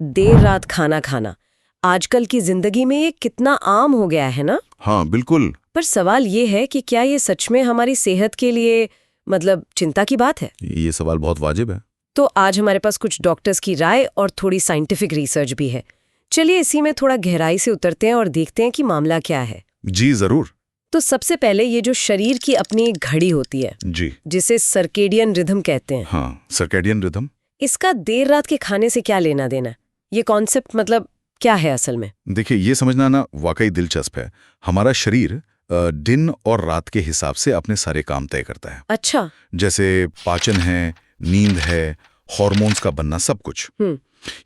देर रात खाना खाना आजकल की जिंदगी में ये कितना आम हो गया है ना। हाँ बिल्कुल। पर सवाल ये है कि क्या ये सच में हमारी सेहत के लिए मतलब चिंता की बात है? ये सवाल बहुत वाजिब है। तो आज हमारे पास कुछ डॉक्टर्स की राय और थोड़ी साइंटिफिक रिसर्च भी है। चलिए इसी में थोड़ा गहराई से उतरते हैं और देखते हैं कि मामला क्या है। जी जरूर। तो सबसे पहले ये जो शरीर की अपनी एक घड़ी होती है जी, जिसे सर्केडियन रिदम कहते हैं, हाँ सर्कैडियन रिदम। इसका देर रात के खाने से क्या लेना देना? ये कॉन्सेप्ट मतलब क्या है असल में? देखिए ये समझना ना वाकई दिलचस्प है। हमारा शरीर दिन और रात के हिसाब से अपने सारे काम तय करता है। अच्छा। जैसे पाचन है, नींद है, हॉर्मोन्स का बनना, सब कुछ। हम्म।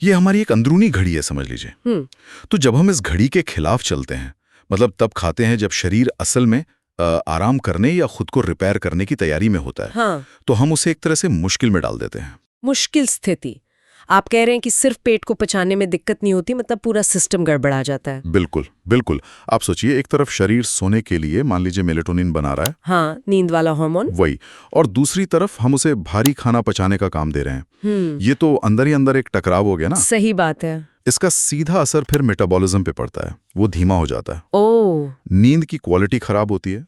ये हमारी एक अंदरूनी घड़ी है समझ लीजिए। तो जब हम इस घड़ी के खिलाफ चलते हैं, मतलब तब खाते हैं जब शरीर असल में आराम करने या खुद को रिपेयर करने की तैयारी में होता है। हाँ। तो हम उसे एक तरह से मुश्किल में डाल देते हैं। मुश्किल स्थिति। आप कह रहे हैं कि सिर्फ पेट को पचाने में दिक्कत नहीं होती, मतलब पूरा सिस्टम गड़बड़ा जाता है। बिल्कुल बिल्कुल। आप सोचिए, एक तरफ शरीर सोने के लिए मान लीजिए मेलेटोनिन बना रहा है, हाँ, नींद वाला हार्मोन। वही, और दूसरी तरफ हम उसे भारी खाना पचाने का काम दे रहे हैं। ये तो अंदर ही अंदर एक टकराव हो गया ना। सही बात है। इसका सीधा असर फिर मेटाबॉलिज्म पे पड़ता है, वो धीमा हो जाता है। ओह। नींद की क्वालिटी खराब होती है।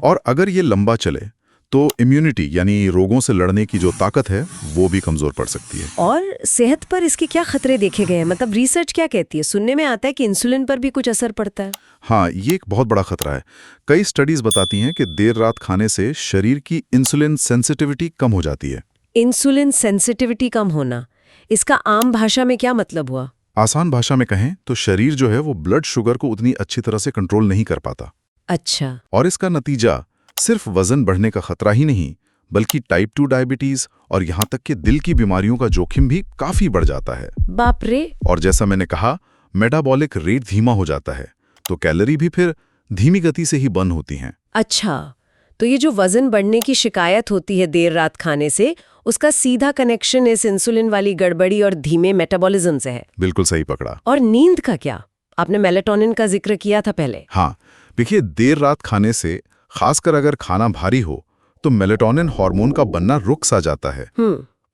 और अगर ये लंबा चले तो इम्यूनिटी यानी रोगों से लड़ने की जो ताकत है वो भी कमजोर पड़ सकती है। और सेहत पर इसके क्या खतरे देखे गए हैं? मतलब रिसर्च क्या कहती है? सुनने में आता है कि इंसुलिन पर भी कुछ असर पड़ता है। हाँ, ये एक बहुत बड़ा खतरा है। कई स्टडीज बताती हैं कि देर रात खाने से शरीर की इंसुलिन सेंसिटिविटी कम हो जाती है। इंसुलिन सेंसिटिविटी कम होना, इसका आम भाषा में क्या मतलब हुआ? आसान भाषा में कहें तो शरीर जो है वो ब्लड शुगर को उतनी अच्छी तरह से कंट्रोल नहीं कर पाता। अच्छा। और इसका नतीजा सिर्फ वजन बढ़ने का खतरा ही नहीं, बल्कि टाइप 2 डायबिटीज और यहाँ तक कि दिल की बीमारियों का जोखिम भी काफी बढ़ जाता है। बाप रे। और जैसा मैंने कहा, मेटाबॉलिक रेट धीमा हो जाता है, तो कैलोरी भी फिर धीमी गति से ही बर्न होती हैं। अच्छा, तो ये जो वजन बढ़ने की शिकायत होती है देर रात खाने से, उसका सीधा कनेक्शन इस इंसुलिन वाली गड़बड़ी और धीमे मेटाबॉलिज्म से है। बिल्कुल सही पकड़ा। और नींद का क्या? आपने मेलेटोनिन का जिक्र किया था पहले। हाँ, देखिए देर रात खाने से, खासकर अगर खाना भारी हो, तो मेलेटोनिन हार्मोन का बनना रुक सा जाता है।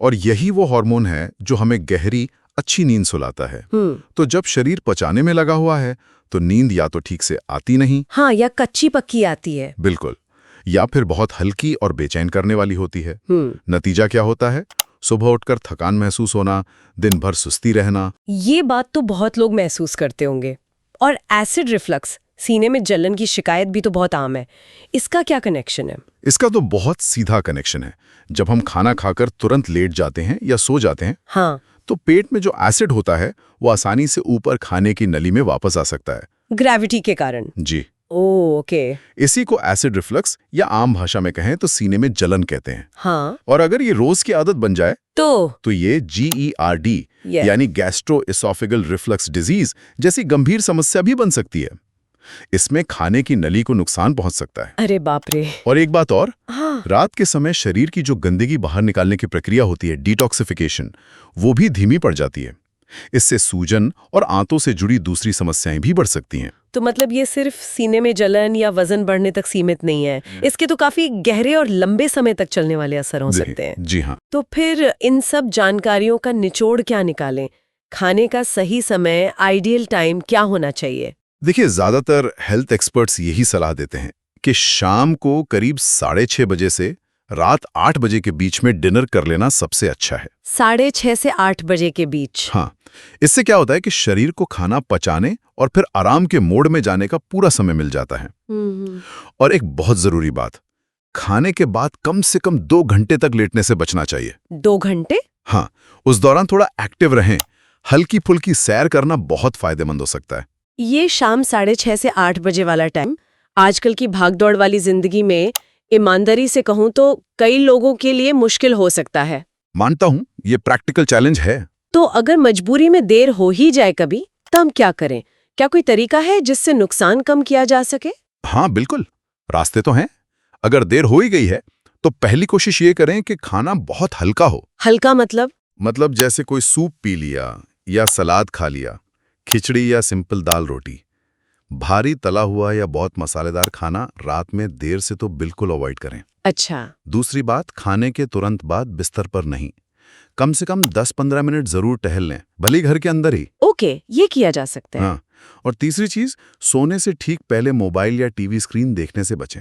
और यही वो हार्मोन है जो हमें गहरी अच्छी नींद सुलाता है। तो जब शरीर पचाने में लगा हुआ है तो नींद या तो ठीक से आती नहीं, हाँ, या कच्ची पक्की आती है। बिल्कुल, या फिर बहुत हल्की और बेचैन करने वाली होती है। नतीजा क्या होता है? सुबह उठकर थकान महसूस होना, दिन भर सुस्ती रहना। ये बात तो बहुत लोग महसूस करते होंगे। और एसिड रिफ्लक्स, सीने में जलन की शिकायत भी तो बहुत आम है। इसका क्या कनेक्शन है? इसका तो बहुत सीधा कनेक्शन है। जब हम खाना खाकर तुरंत लेट जाते हैं या सो जाते हैं, हाँ, तो पेट में जो एसिड होता है वो आसानी से ऊपर खाने की नली में वापस आ सकता है, ग्रेविटी के कारण। जी। ओके। इसी को एसिड रिफ्लक्स या आम भाषा में कहें तो सीने में जलन कहते हैं। हाँ। और अगर ये रोज की आदत बन जाए तो ये GERD यानी गैस्ट्रो एसोफेगल रिफ्लक्स डिजीज जैसी गंभीर समस्या भी बन सकती है। इसमें खाने की नली को नुकसान पहुंच सकता है। अरे बाप रे। और एक बात और, हाँ। रात के समय शरीर की जो गंदगी बाहर निकालने की प्रक्रिया होती है, डिटॉक्सिफिकेशन, वो भी धीमी पड़ जाती है। इससे सूजन और आंतों से जुड़ी दूसरी समस्याएं भी बढ़ सकती हैं। तो मतलब ये सिर्फ सीने में जलन या वजन बढ़ने तक सीमित नहीं है, इसके तो काफी गहरे और लंबे समय तक चलने वाले असर हो सकते हैं। जी हाँ। तो फिर इन सब जानकारियों का निचोड़ क्या निकालें? खाने का सही समय, आइडियल टाइम क्या होना चाहिए? देखिए, ज्यादातर हेल्थ एक्सपर्ट्स यही सलाह देते हैं कि शाम को करीब 6:30 बजे से रात 8 बजे के बीच में डिनर कर लेना सबसे अच्छा है। 6:30 से 8 बजे के बीच? हाँ, इससे क्या होता है कि शरीर को खाना पचाने और फिर आराम के मोड में जाने का पूरा समय मिल जाता है। और एक बहुत जरूरी बात, खाने के बाद कम से कम 2 घंटे तक लेटने से बचना चाहिए। 2 घंटे? हाँ, उस दौरान थोड़ा एक्टिव रहें। हल्की फुल्की सैर करना बहुत फायदेमंद हो सकता है। ये शाम 6:30 से 8 बजे वाला टाइम आजकल की भागदौड़ वाली जिंदगी में, ईमानदारी से कहूं तो कई लोगों के लिए मुश्किल हो सकता है। मानता हूं, ये प्रैक्टिकल चैलेंज है। तो अगर मजबूरी में देर हो ही जाए कभी, तब क्या करें? क्या कोई तरीका है जिससे नुकसान कम किया जा सके? हाँ बिल्कुल, रास्ते तो हैं। अगर देर हो ही गई है तो पहली कोशिश ये करें कि खाना बहुत हल्का हो। हल्का मतलब? मतलब जैसे कोई सूप पी लिया या सलाद खा लिया, खिचड़ी या सिंपल दाल रोटी। भारी तला हुआ या बहुत मसालेदार खाना रात में देर से तो बिल्कुल अवॉइड करें। अच्छा। दूसरी बात, खाने के तुरंत बाद बिस्तर पर नहीं, कम से कम 10-15 मिनट जरूर टहल लें, भले ही घर के अंदर ही। ओके, ये किया जा सकता है। हाँ, और तीसरी चीज, सोने से ठीक पहले मोबाइल या टीवी स्क्रीन देखने से बचें।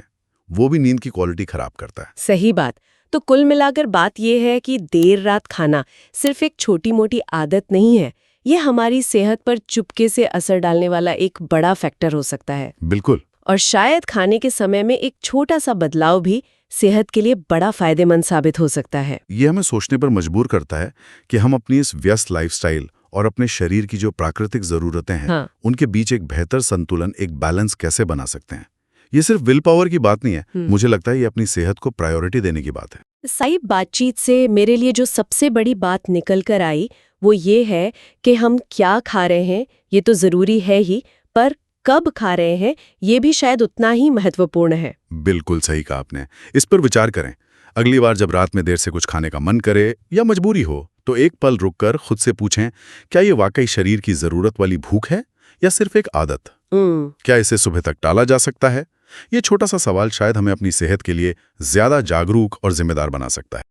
वो भी नींद की क्वालिटी खराब करता है। सही बात। तो कुल मिलाकर बात यह है कि देर रात खाना सिर्फ एक छोटी मोटी आदत नहीं है, ये हमारी सेहत पर चुपके से असर डालने वाला एक बड़ा फैक्टर हो सकता है। बिल्कुल। और शायद खाने के समय में एक छोटा सा बदलाव भी सेहत के लिए बड़ा फायदेमंद साबित हो सकता है। ये हमें सोचने पर मजबूर करता है कि हम अपनी इस व्यस्त लाइफस्टाइल और अपने शरीर की जो प्राकृतिक जरूरतें हैं, हाँ। उनके बीच एक बेहतर संतुलन, एक बैलेंस कैसे बना सकते हैं। ये सिर्फ विल पावर की बात नहीं है, मुझे लगता है ये अपनी सेहत को प्रायोरिटी देने की बात है। साइब, बातचीत से मेरे लिए जो सबसे बड़ी बात निकल कर आई वो ये है कि हम क्या खा रहे हैं ये तो जरूरी है ही, पर कब खा रहे हैं ये भी शायद उतना ही महत्वपूर्ण है। बिल्कुल सही कहा आपने। इस पर विचार करें। अगली बार जब रात में देर से कुछ खाने का मन करे या मजबूरी हो, तो एक पल रुककर खुद से पूछें, क्या ये वाकई शरीर की जरूरत वाली भूख है या सिर्फ एक आदत? क्या इसे सुबह तक टाला जा सकता है? ये छोटा सा सवाल शायद हमें अपनी सेहत के लिए ज्यादा जागरूक और जिम्मेदार बना सकता है।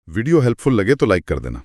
वीडियो हेल्पफुल लगे तो लाइक कर देना।